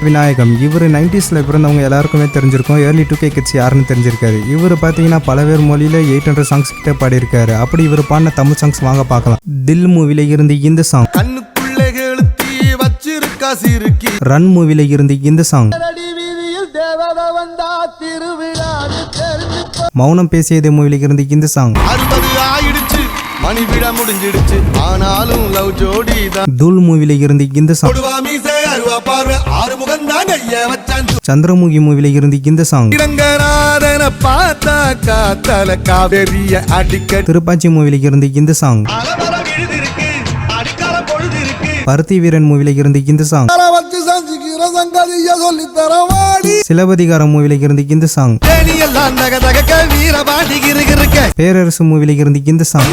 விநாயகம் இவர் 90s பிறந்தவங்க எல்லாருக்குமே தெரிஞ்சிருக்கும். ஏர்லி 2K கிட்ஸ் யாருன்னு தெரிஞ்சிருக்காரு. இவர் பார்த்தீங்கன்னா பலவேறு மொழியில 800 சாங்ஸ் கிட்ட பாடியிருக்காரு. அப்படி இவர் பாடின தமிழ் சாங்ஸ் வாங்க பார்க்கலாம். தில் மூவில இருந்து இந்த சாங், ரன் மூவில இருந்து இந்த சாங், மௌனம் பேசியது மூவில இருந்து இந்த சாங், தூள் மூவில இருந்து இந்த சாங், சந்திரமுகி மூவில இருந்து இந்த சாங், திருப்பாச்சி மூவில இருந்து இந்த சாங், பருத்தி வீரன் மூவில இருந்து இந்த சாங், சிலப்பதிகாரம் மூவில இருந்து இந்த சாங், பேரரசு மூவில இருந்து இந்த சாங்,